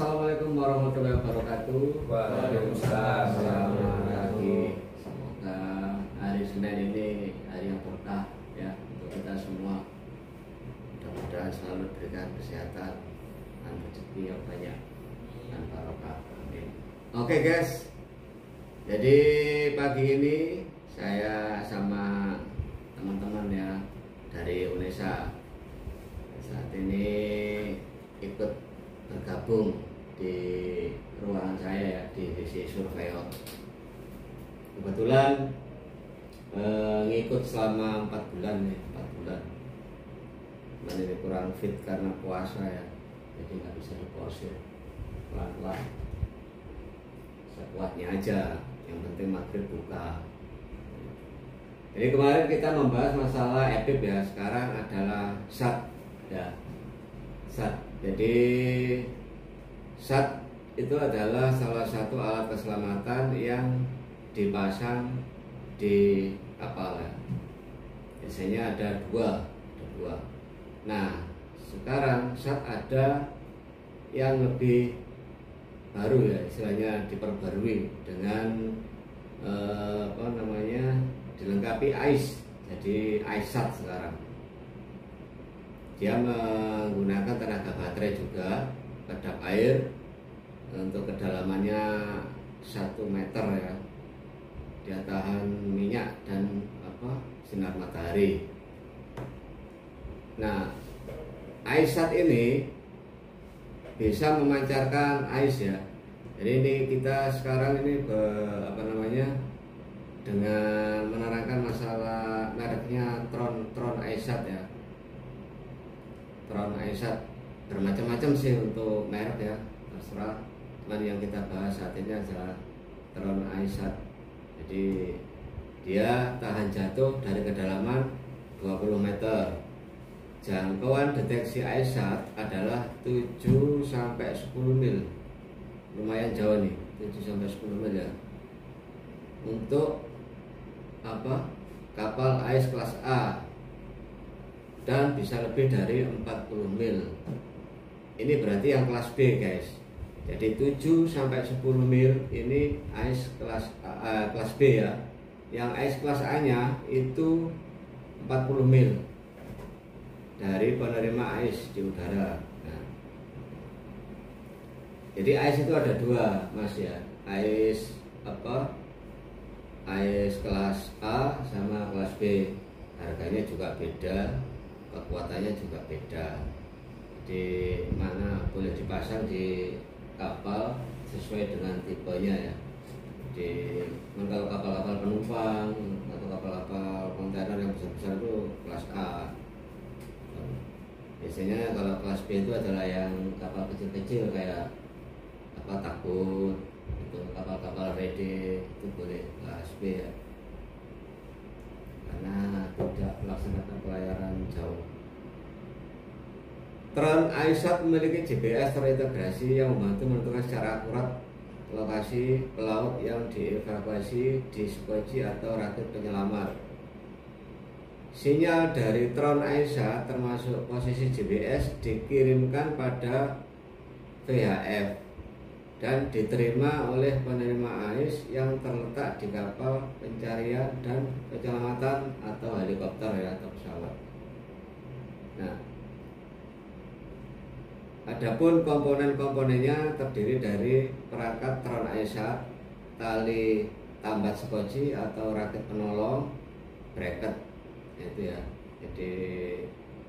Assalamualaikum warahmatullahi wabarakatuh. Waalaikumsalam. Selamat pagi. Semoga hari Senin ini hari yang berkah ya untuk kita semua. Mudah-mudahan selalu diberikan kesehatan dan rezeki yang banyak dan barokah. Amin. Oke guys. Jadi pagi ini saya sama teman-teman ya dari UNESA saat ini ikut bergabung di ruangan saya ya di divisi surveyor. Kebetulan ngikut selama 4 bulan nih, 4 bulan. Dan ini kurang fit karena puasa ya, jadi nggak bisa diporsir, pelan-pelan sekuatnya aja, yang penting maghrib buka. Jadi kemarin kita membahas masalah EPIP ya, sekarang adalah SAT ya, SAT. Jadi SAT itu adalah salah satu alat keselamatan yang dipasang di kapal ya. Biasanya ada dua. Nah sekarang SAT ada yang lebih baru ya, istilahnya diperbarui dengan dilengkapi AIS. Jadi AIS-SAT sekarang. Dia menggunakan tenaga baterai juga, kedap air untuk kedalamannya 1 meter ya. Dia tahan minyak dan sinar matahari. Nah, AIS-SAT ini bisa memancarkan AIS ya. Jadi ini kita sekarang ini dengan menerangkan masalah mereknya Tron AIS-SAT ya. Tron AIS-SAT bermacam-macam sih untuk merek ya, terserah. Cuman yang kita bahas saat ini adalah Tron AIS-SAT. Jadi dia tahan jatuh dari kedalaman 20 meter. Jangkauan deteksi AIS-SAT adalah 7 sampai 10 mil. Lumayan jauh nih, 7 sampai 10 mil ya. Untuk kapal AIS kelas A, dan bisa lebih dari 40 mil. Ini berarti yang kelas B guys. Jadi 7 sampai 10 mil ini AIS kelas kelas B ya. Yang AIS kelas A nya itu 40 mil dari penerima AIS di udara. Nah, jadi AIS itu ada dua mas ya, AIS AIS kelas A sama kelas B. Harganya juga beda, kekuatannya juga beda. Jadi mana boleh dipasang di kapal sesuai dengan tipenya ya. Jadi kalau kapal-kapal penumpang atau kapal-kapal kontainer yang besar-besar itu kelas A. Biasanya kalau kelas B itu adalah yang kapal kecil-kecil kayak takut itu, kapal-kapal rede itu boleh kelas B ya, karena tidak melaksanakan pelayaran jauh. Tron AIS-SAT memiliki GPS terintegrasi yang membantu menentukan secara akurat lokasi pelaut yang dievakuasi di skoci atau rakit penyelamat. Sinyal dari Tron AIS-SAT termasuk posisi GPS dikirimkan pada VHF dan diterima oleh penerima AIS yang terletak di kapal pencarian dan penyelamatan atau helikopter ya, atau pesawat. Nah, adapun komponen-komponennya terdiri dari perangkat Tron AIS-SAT, tali tambat skoci atau rakit penolong, bracket itu ya. Jadi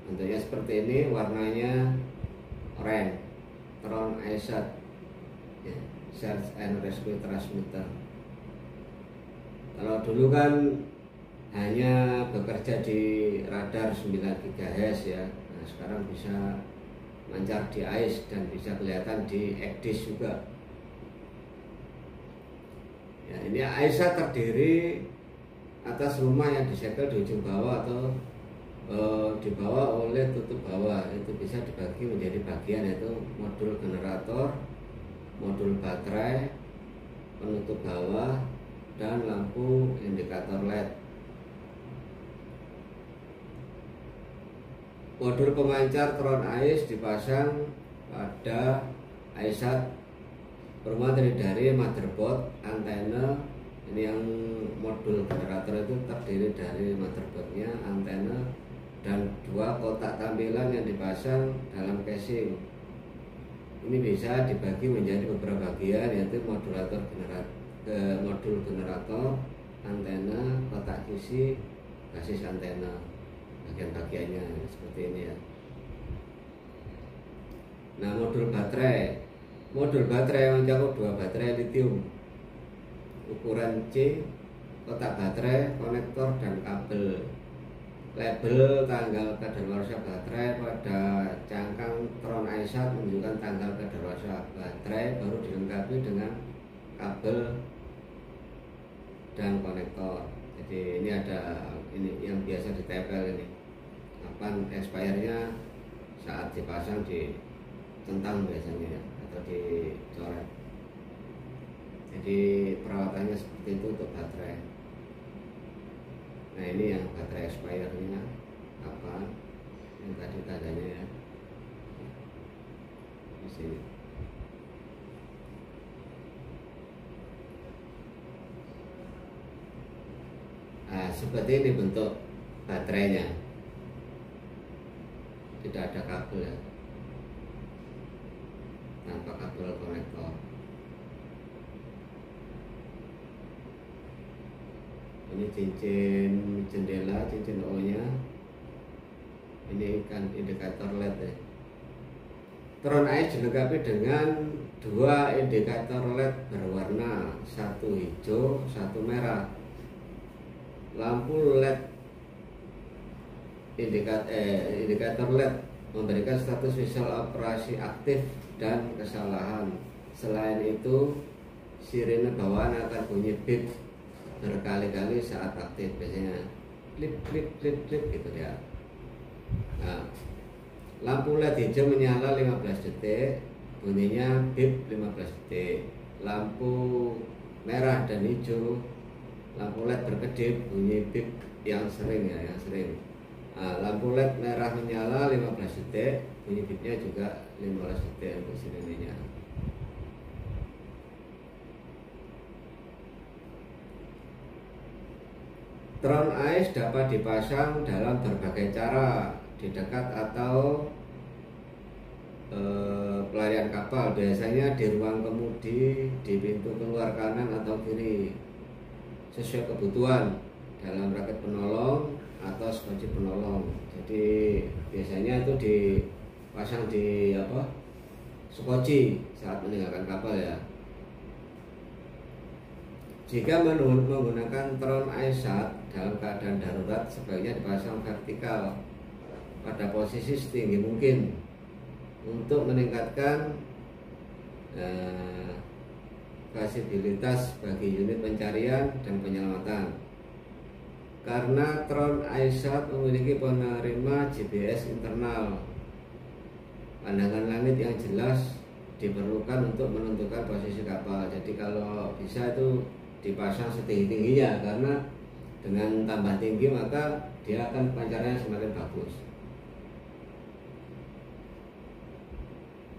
bentuknya seperti ini, warnanya oranye, Tron AIS-SAT ya, Search and Rescue Transmitter. Kalau dulu kan hanya bekerja di radar 9 GHz ya. Nah, sekarang bisa lancar di AIS dan bisa kelihatan di ECDIS juga. Ya, ini AIS-SAT terdiri atas rumah yang disegel di ujung bawah atau dibawa oleh tutup bawah. Itu bisa dibagi menjadi bagian, yaitu modul generator, modul baterai, penutup bawah, dan lampu indikator LED. Modul pemancar Tron AIS dipasang pada iSat pertama dari motherboard, antena. Ini yang modul generator itu terdiri dari motherboardnya, antena, dan 2 kotak tampilan yang dipasang dalam casing. Ini bisa dibagi menjadi beberapa bagian, yaitu modul generator, antena, kotak QC, basis antena. Bagian-bagiannya seperti ini ya. Nah, modul baterai mencakup 2 baterai lithium ukuran C, kotak baterai, konektor, dan kabel. Label tanggal kadaluarsa baterai pada cangkang Tron iSat menunjukkan tanggal kadaluarsa baterai, baru dilengkapi dengan kabel dan konektor. Jadi ini ada yang biasa ditempel ini. Kapan expirednya saat dipasang ditentang biasanya ya, atau dicoret. Jadi perawatannya seperti itu untuk baterai. Nah, ini yang baterai expirednya apa? Yang tadi tandanya ya. Di sini. Nah, seperti ini bentuk baterainya. Tidak ada kabel ya. Tanpa kabel konektor. Ini cincin jendela, cincin O nya. Ini kan indikator LED ya. Tron ice dilengkapi dengan 2 indikator LED berwarna, 1 hijau, 1 merah. Lampu LED indikator LED memberikan status visual operasi aktif dan kesalahan. Selain itu, sirene bawaan akan bunyi beep berkali-kali saat aktif, biasanya klip klip klip klip gitu ya. Nah, lampu LED hijau menyala 15 detik, bunyinya beep 15 detik. Lampu merah dan hijau, lampu LED berkedip, bunyi beep yang sering ya, yang sering. Nah, lampu LED merah menyala 15 detik, bunyi beepnya juga 15 detik untuk sirenenya. Tron ice dapat dipasang dalam berbagai cara, di dekat atau pelarian kapal, biasanya di ruang kemudi, di pintu keluar kanan atau kiri, sesuai kebutuhan, dalam raket penolong atau skoci penolong. Jadi biasanya itu dipasang di skoci saat meninggalkan kapal ya. Jika menggunakan Tron iSat dalam keadaan darurat, sebaiknya dipasang vertikal pada posisi setinggi mungkin untuk meningkatkan visibilitas bagi unit pencarian dan penyelamatan. Karena Tron iSat memiliki penerima GPS internal, pandangan langit yang jelas diperlukan untuk menentukan posisi kapal. Jadi kalau bisa itu dipasang setinggi-tingginya, karena dengan tambah tinggi maka dia akan pancarnya semakin bagus.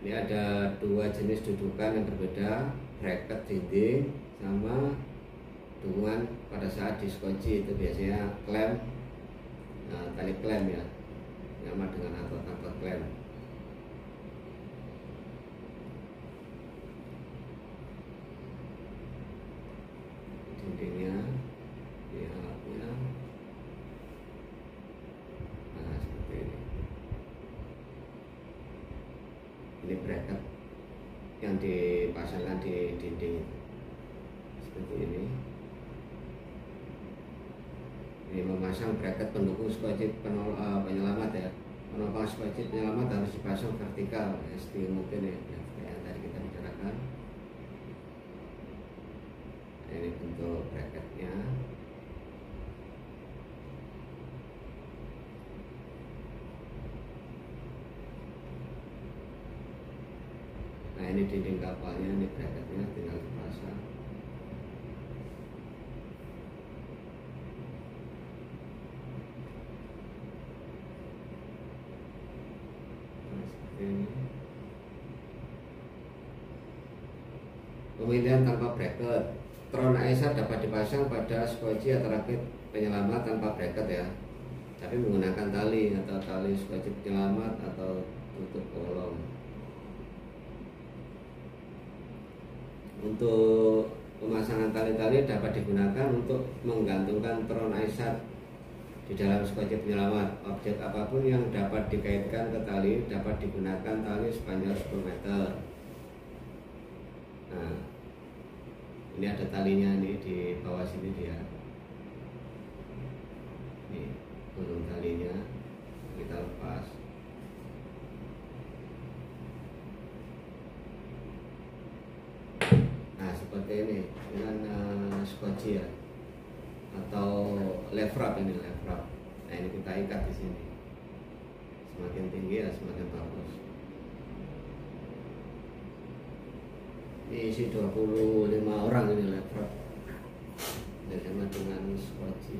Ini ada 2 jenis dudukan yang berbeda, bracket dinding sama dukungan pada saat diskoci. Itu biasanya klem, tali klem ya, sama dengan atau tanpa klem. Dindingnya, ini alatnya. Nah, seperti ini. Ini bracket yang dipasangkan di dinding seperti ini. Ini memasang bracket pendukung skoci penyelamat ya. Penopang skoci penyelamat harus dipasang vertikal ya, setinggi mungkin ya, yang tadi kita bicarakan. Ini bentuk bracketnya. Nah, ini dinding kapalnya, ini bracketnya tinggal dipasang. Nah, seperti ini. pemilihan tanpa bracket. Tron Acer dapat dipasang pada skoci atau rakit penyelamat tanpa bracket ya, tapi menggunakan tali atau tali skoci penyelamat atau tutup kolom. Untuk pemasangan tali-tali dapat digunakan untuk menggantungkan Tron Acer di dalam skoci penyelamat. Objek apapun yang dapat dikaitkan ke tali dapat digunakan tali sepanjang 10 meter. Nah, ini ada talinya nih di bawah sini dia. Nih, gulung talinya kita lepas. Nah, seperti ini dengan skoci ya, atau levrap ini levrap. Nah, ini kita ikat di sini. Semakin tinggi ya semakin bagus. Ini isi 25 orang ini levrap bersama dengan skoci.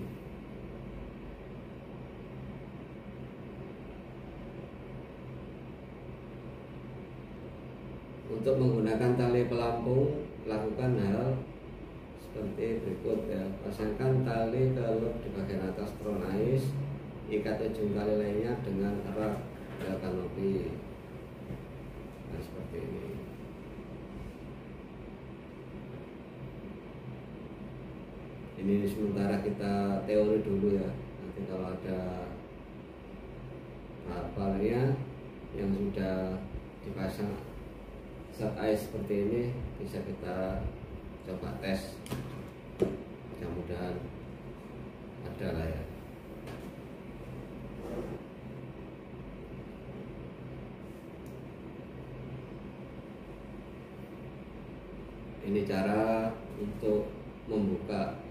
Untuk menggunakan tali pelampung, lakukan hal seperti berikut ya. Pasangkan tali ke loop di bagian atas Tron Ace, ikat ujung tali lainnya dengan erat ke kanopi. Nah, seperti ini. Ini sementara kita teori dulu ya. Nanti kalau ada hafalnya yang sudah dipasang set ice seperti ini, bisa kita coba tes. Mudah-mudahan ada lah ya. Ini cara untuk membuka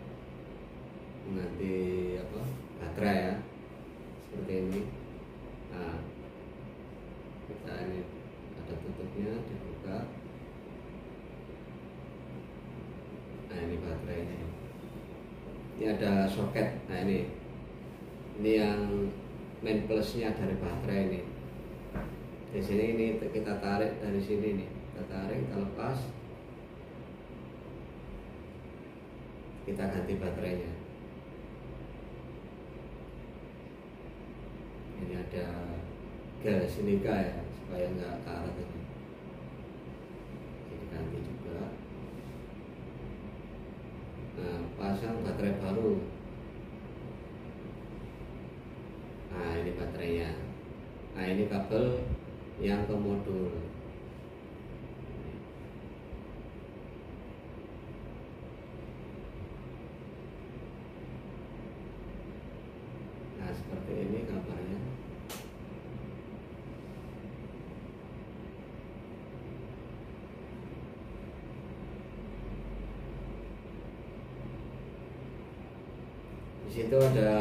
nanti baterai ya, seperti ini. Nah, kita ini ada tutupnya, dibuka. Nah, ini baterainya. Ini ada soket. Nah, ini yang main plusnya dari baterai ini. Di sini ini kita tarik dari sini nih, kita tarik, kita lepas, kita ganti baterainya. Ini ada gel silika ya, supaya nggak karat ini. Jadi ganti juga. Nah, pasang baterai baru. Nah, ini baterainya. Nah, ini kabel yang ke modul. Nah, seperti ini gambarnya. Di situ ada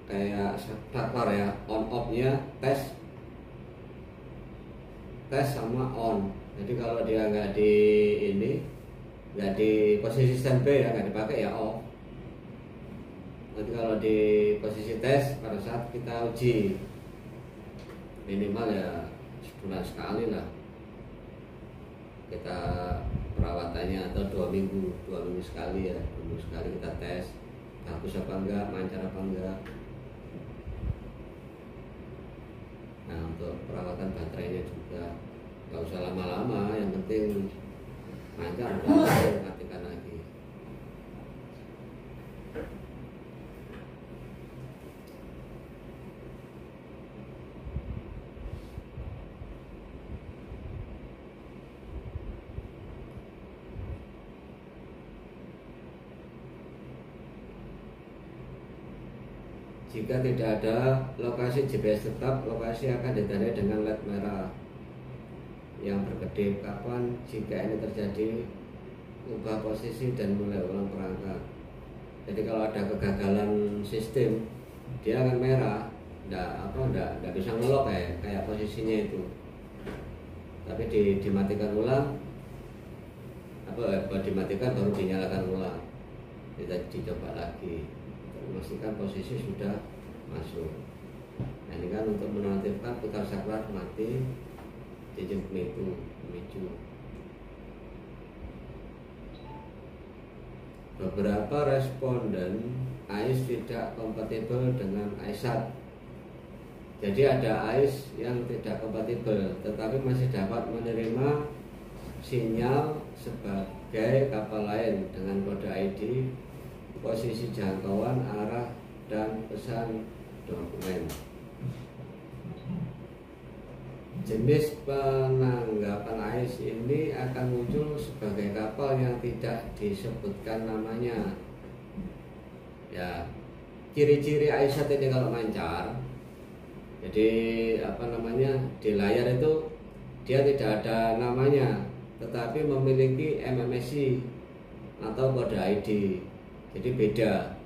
kayak taklar ya, on off-nya tes sama on. Jadi kalau dia nggak di posisi standby ya, nggak dipakai ya off. Nanti kalau di posisi tes pada saat kita uji, minimal ya sebulan sekali lah kita perawatannya, atau 2 minggu sekali ya, 2 minggu sekali kita tes bagus apa enggak, lancar apa enggak. Nah, untuk perawatan baterainya juga nggak usah lama-lama, yang penting lancar, udah matikan lagi. Jika tidak ada lokasi GPS tetap, lokasi akan ditandai dengan LED merah yang berkedip. Kapan jika ini terjadi, ubah posisi dan mulai ulang perangkat. Jadi kalau ada kegagalan sistem, dia akan merah, nggak bisa ngelok kayak posisinya itu. Tapi dimatikan ulang, dimatikan baru dinyalakan ulang. Kita dicoba lagi, memastikan posisi sudah masuk. Nah, ini kan untuk menonaktifkan putar saklar mati, cincin pemicu. beberapa responden AIS tidak kompatibel dengan AISAT. Jadi ada AIS yang tidak kompatibel tetapi masih dapat menerima sinyal sebagai kapal lain dengan kode ID, posisi jangkauan, arah, dan pesan dokumen. Jenis penanggapan AIS ini akan muncul sebagai kapal yang tidak disebutkan namanya. Ya, ciri-ciri AISAT ini kalau mancar, jadi di layar itu dia tidak ada namanya, tetapi memiliki MMSI atau kode ID. Jadi beda.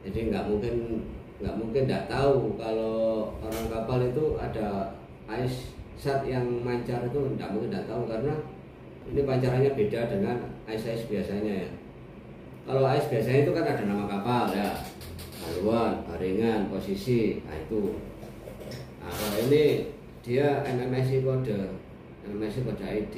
Jadi nggak mungkin nggak tahu kalau orang kapal itu ada AISAT yang mancar, itu nggak mungkin nggak tahu karena ini pancarannya beda dengan AIS biasanya ya. Kalau AIS biasanya itu kan ada nama kapal ya, haluan, baringan, posisi, nah itu. Nah, kalau ini dia MMSI kode ID.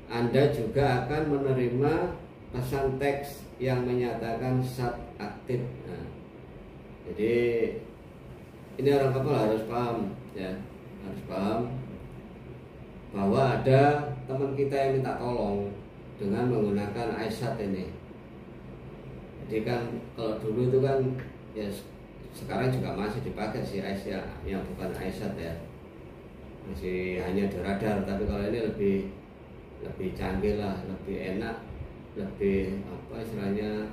Anda juga akan menerima pesan teks yang menyatakan SAT aktif. Nah, jadi ini orang kapal harus paham ya, harus paham bahwa ada teman kita yang minta tolong dengan menggunakan AISAT ini. Jadi kan kalau dulu itu kan ya, sekarang juga masih dipakai sih AIS yang bukan AISAT ya, masih hanya di radar. Tapi kalau ini lebih canggih lah, lebih enak, lebih istilahnya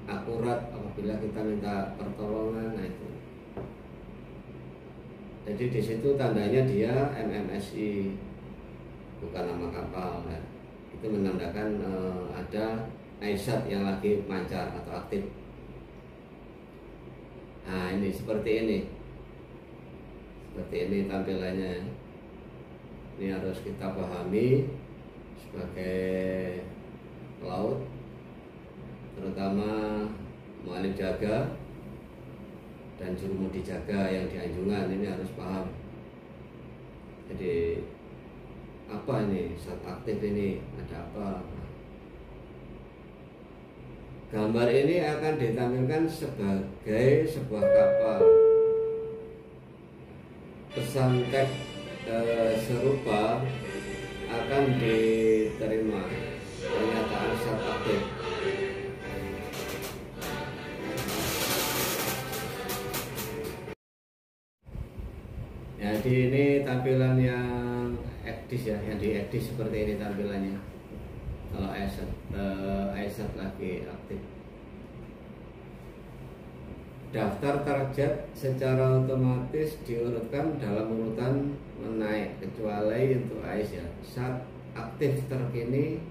akurat apabila kita minta pertolongan. Nah itu. Jadi di situ tandanya dia MMSI, bukan nama kapal ya. Itu menandakan ada AISAT yang lagi mancar atau aktif. Nah ini seperti ini tampilannya. Ini harus kita pahami sebagai pelaut, terutama mualif jaga dan jurumudi jaga yang di anjungan, ini harus paham. Jadi apa ini SAT aktif ini, ada apa? Gambar ini akan ditampilkan sebagai sebuah kapal. Pesan teks serupa akan diterima pernyataan SAT aktif. Jadi ini tampilan yang ekdis ya, yang di ekdis seperti ini tampilannya. Kalau AISAT lagi aktif. Daftar target secara otomatis diurutkan dalam urutan menaik kecuali untuk AIS ya. SAT aktif terkini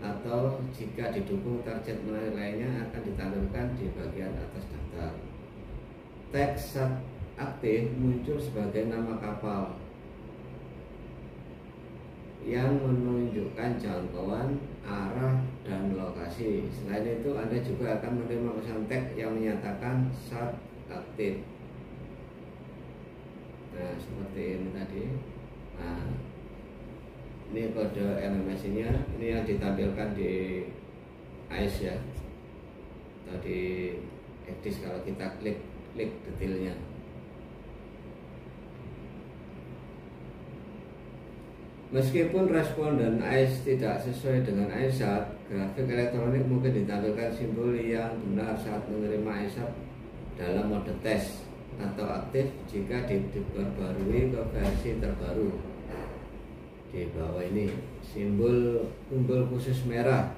atau jika didukung target menaik lainnya akan ditampilkan di bagian atas daftar. Teks SAT aktif muncul sebagai nama kapal yang menunjukkan jangkauan, arah, dan lokasi. Selain itu, Anda juga akan menerima pesan teks yang menyatakan SAT aktif. Nah, seperti ini tadi. Nah, ini kode MMSI-nya, ini yang ditampilkan di AIS ya. Tadi ekdis kalau kita klik detailnya. Meskipun responden AIS tidak sesuai dengan AISAT, grafik elektronik mungkin ditampilkan simbol yang benar saat menerima AISAT dalam mode tes atau aktif jika diperbarui ke versi terbaru. Di bawah ini simbol khusus merah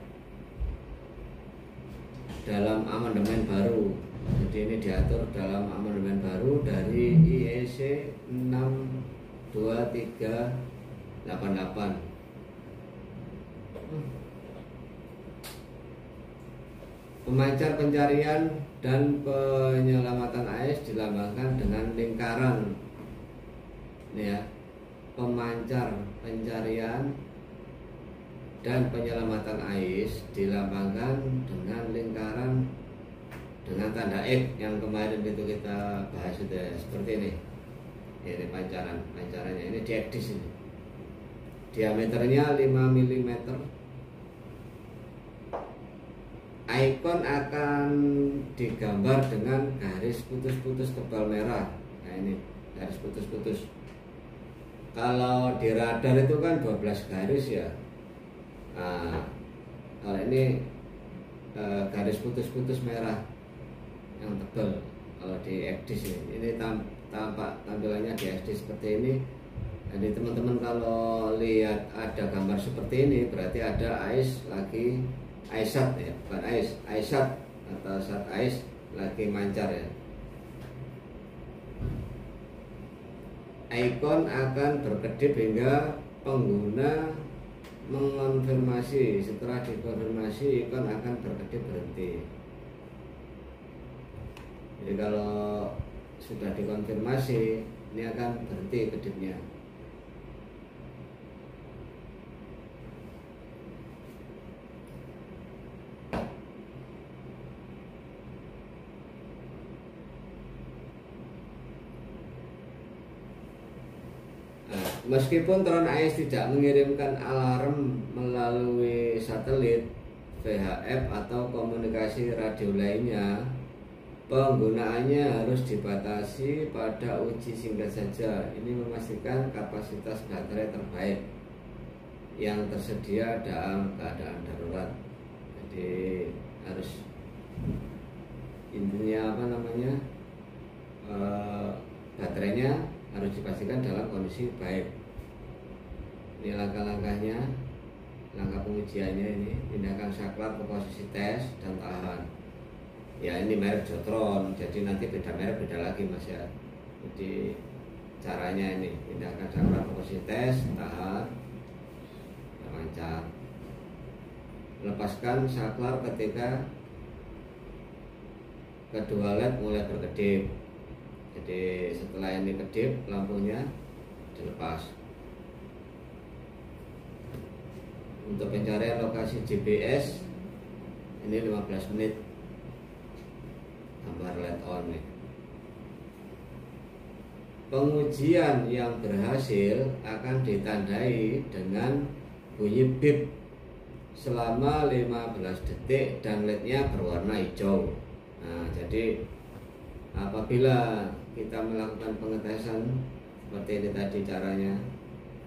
dalam amandemen baru. Jadi ini diatur dalam amandemen baru dari IEC 62388. Pemancar pencarian dan penyelamatan AIS dilambangkan dengan lingkaran. Ini ya, pemancar pencarian dan penyelamatan AIS dilambangkan dengan lingkaran dengan tanda X yang kemarin itu kita bahas sudah seperti ini. Ini pancarannya ini diekdis ini. Diameternya 5 mm Icon akan digambar dengan garis putus-putus tebal merah. Nah ini garis putus-putus. Kalau di radar itu kan 12 garis ya. Nah, kalau ini garis putus-putus merah yang tebal. Kalau di XDIS ini tampilannya di XDIS seperti ini. Jadi teman-teman kalau lihat ada gambar seperti ini berarti ada ISAT ya, bukan ISAT atau SAT ICE lagi mancar ya. Icon akan berkedip hingga pengguna mengonfirmasi. Setelah dikonfirmasi, icon akan berkedip berhenti. Jadi kalau sudah dikonfirmasi, ini akan berhenti kedipnya. Meskipun Tron AIS tidak mengirimkan alarm melalui satelit, VHF atau komunikasi radio lainnya, penggunaannya harus dibatasi pada uji singkat saja. Ini memastikan kapasitas baterai terbaik yang tersedia dalam keadaan darurat. Jadi harus intinya baterainya harus dipastikan dalam kondisi baik. Ini langkah-langkahnya, langkah pengujiannya ini. Pindahkan saklar ke posisi tes dan tahan. Ya ini merek Jotron, jadi nanti beda merek beda lagi mas ya. Jadi caranya ini, pindahkan saklar ke posisi tes, tahan, lancar. Lepaskan saklar ketika kedua LED mulai berkedip. Jadi setelah ini kedip, lampunya dilepas. Untuk pencarian lokasi GPS ini 15 menit. Gambar LED on nih. Pengujian yang berhasil akan ditandai dengan bunyi bip selama 15 detik dan LED-nya berwarna hijau. Nah, jadi apabila kita melakukan pengetesan seperti ini tadi caranya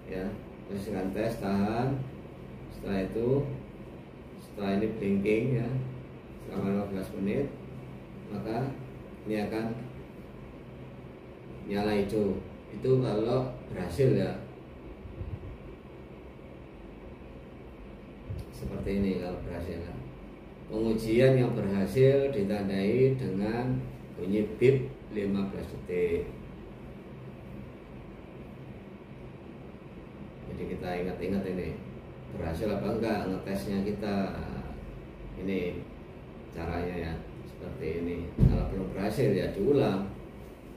ya, posisikan tes, tahan, setelah ini blinking ya selama 15 menit, maka ini akan nyala hijau. Itu kalau berhasil ya, seperti ini kalau berhasil ya. Pengujian yang berhasil ditandai dengan bunyi bip 15 detik. Jadi kita ingat-ingat ini berhasil apa enggak ngetesnya kita. Ini caranya ya, seperti ini. Kalau belum berhasil ya diulang.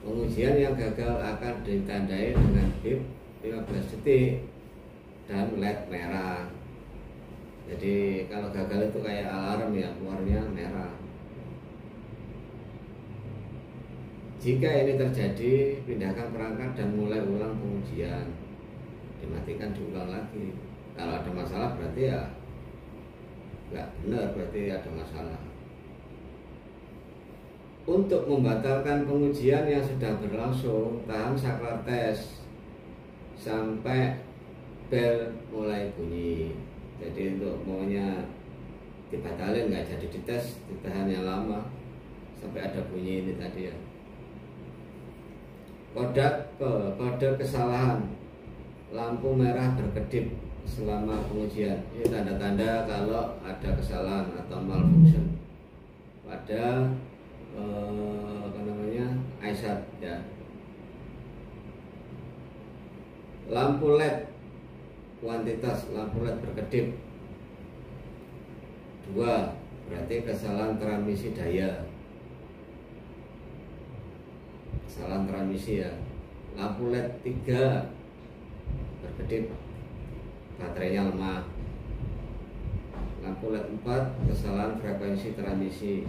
Pengujian yang gagal akan ditandai dengan bip 15 detik dan LED merah. Jadi kalau gagal itu kayak alarm ya, keluarnya merah. Jika ini terjadi, pindahkan perangkat dan mulai ulang pengujian. Dimatikan, diulang lagi. Kalau ada masalah berarti ya nggak benar, berarti ada masalah. Untuk membatalkan pengujian yang sudah berlangsung, tahan saklar tes sampai bel mulai bunyi. Jadi untuk maunya dibatalin nggak jadi dites, ditahan yang lama sampai ada bunyi ini tadi ya. Kode kesalahan lampu merah berkedip selama pengujian. Ini tanda-tanda kalau ada kesalahan atau malfunction pada ISAT ya. Lampu LED, kuantitas lampu LED berkedip 2, berarti kesalahan transmisi daya. Kesalahan transmisi ya. Lampu LED 3 berkedip, baterainya lemah. Lampu LED 4, kesalahan frekuensi transmisi.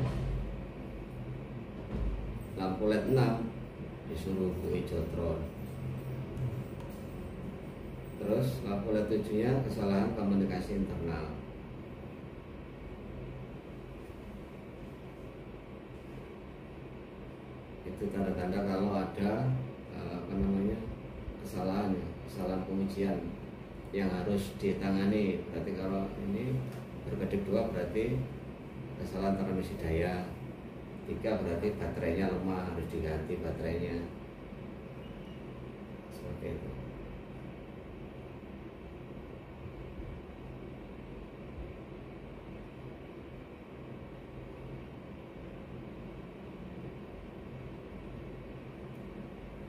Lampu LED 6 disuruh hubungi Jotron. Terus lampu LED 7 nya kesalahan komunikasi internal. Itu tanda-tanda kalau ada kesalahan pengujian yang harus ditangani. Berarti kalau ini berkedip 2 berarti kesalahan transmisi daya. 3 berarti baterainya lemah, harus diganti baterainya. Seperti itu.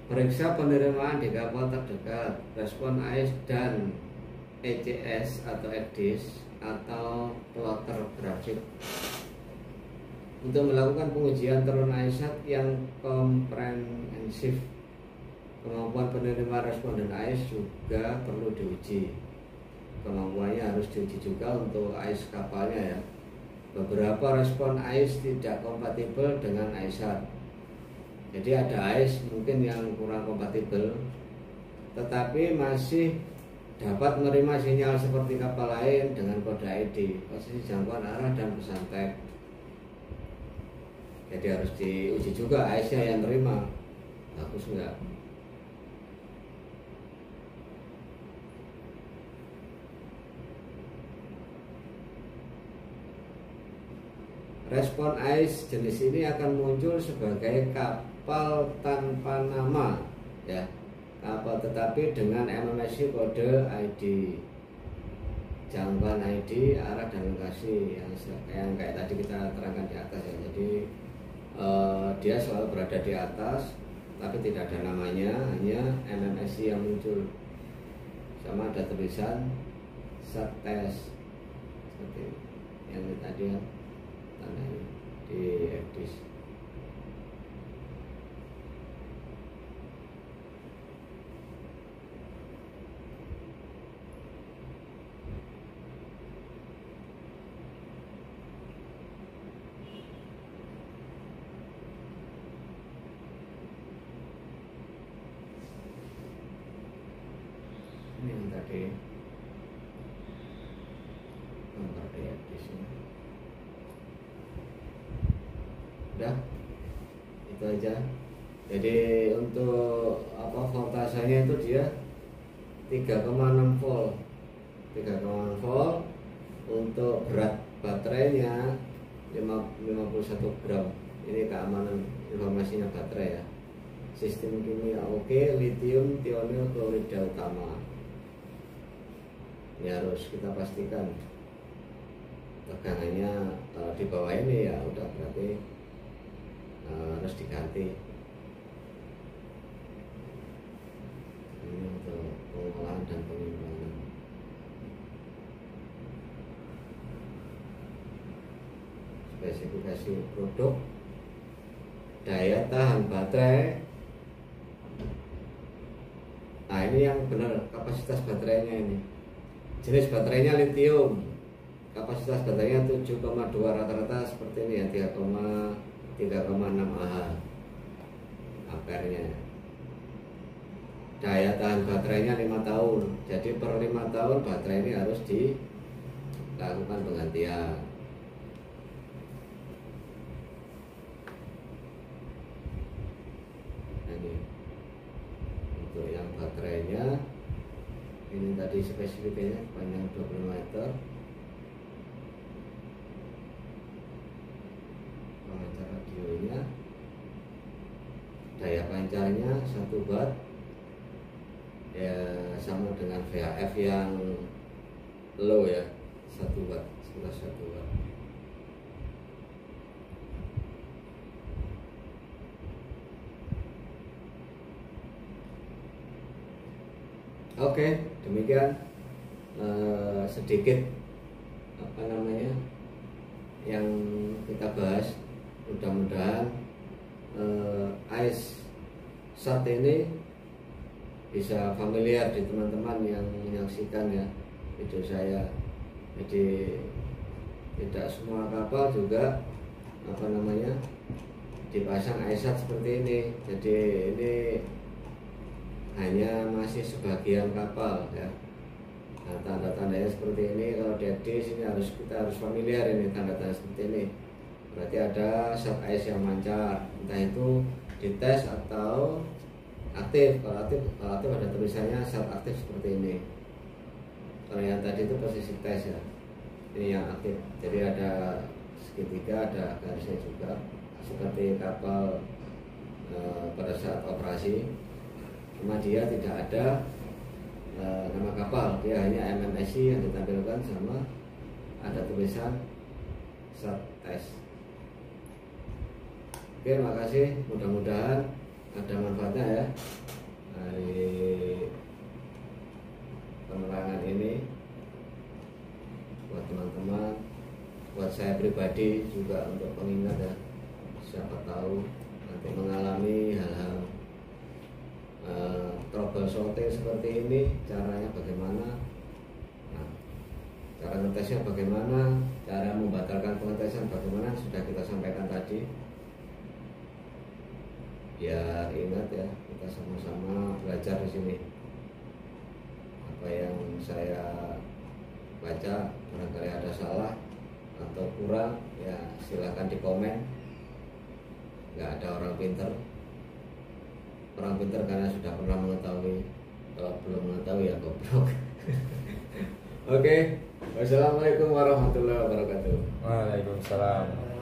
Periksa penerimaan di kapal terdekat, respon AIS dan ECS atau EDIS atau plotter grafik. Untuk melakukan pengujian turun AISAT yang komprehensif, kemampuan penerima respon dan AIS juga perlu diuji. Kemampuannya harus diuji juga untuk AIS kapalnya ya. Beberapa respon AIS tidak kompatibel dengan AISAT. Jadi ada AIS mungkin yang kurang kompatibel, tetapi masih dapat menerima sinyal seperti kapal lain dengan kode ID, posisi jangkauan arah dan pesan tag. Jadi harus diuji juga AIS-nya yang terima bagus enggak. Respon AIS jenis ini akan muncul sebagai kapal tanpa nama ya, kapal tetapi dengan MMSI kode ID, jangkauan ID, arah dan lokasi yang kayak tadi kita terangkan di atas ya. Jadi dia selalu berada di atas tapi tidak ada namanya, hanya MMSI yang muncul sama ada tulisan SAT test seperti yang tadi ya, tanda di EDIS. Ini yang tadi nomor EDIS ini. Udah, itu aja. Jadi untuk voltasenya itu dia 3,6 volt 3,6 volt. Untuk berat baterainya 51 gram. Ini keamanan informasinya baterai ya. Sistem kimia oke, lithium tionil klorida utama. Ini harus kita pastikan tegangannya di bawah ini ya udah berarti harus diganti. Ini untuk pengolahan dan penyimpanan. Spesifikasi produk, daya tahan baterai. Nah ini yang benar kapasitas baterainya ini. Jenis baterainya lithium. Kapasitas baterainya 7,2 rata-rata seperti ini ya, 3,6 Ah ampernya. Daya tahan baterainya 5 tahun. Jadi per 5 tahun baterai ini harus dilakukan penggantian. Nah, ini untuk yang baterainya ini tadi spesifikasinya panjang 20 meter, pancar radionya, daya pancarnya 1 watt ya, sama dengan VHF yang low ya, 1 watt, sekitar 1 watt. Oke, demikian sedikit yang kita bahas. Mudah-mudahan AIS SAT ini bisa familiar di teman-teman yang menyaksikan ya video saya. Jadi tidak semua kapal juga dipasang AIS SAT seperti ini. Jadi ini hanya masih sebagian kapal ya. Nah, tanda-tandanya seperti ini. Kalau di EDIS ini kita harus familiar ini tanda-tanda seperti ini. Berarti ada SAT AIS yang mancar, entah itu dites atau aktif. Kalau aktif ada tulisannya self aktif seperti ini. Kalau yang tadi itu posisi tes ya, ini yang aktif. Jadi ada segitiga, ada garisnya juga seperti kapal pada saat operasi. Cuma dia tidak ada nama kapal, dia hanya MMSI yang ditampilkan sama ada tulisan self test. Oke, makasih. Mudah-mudahan ada manfaatnya ya dari penerangan ini buat teman-teman, buat saya pribadi juga untuk pengingat ya. Siapa tahu nanti mengalami hal-hal troubleshooting seperti ini, caranya bagaimana, nah, cara ngetesnya bagaimana, cara membatalkan pengetesan bagaimana, sudah kita sampaikan tadi. Ya ingat ya, kita sama-sama belajar di sini. Apa yang saya baca barangkali ada salah atau kurang, ya silakan di komen. Nggak ada orang pinter. Orang pinter karena sudah pernah mengetahui. Kalau belum mengetahui ya goblok. Oke, wassalamualaikum warahmatullahi wabarakatuh. Waalaikumsalam.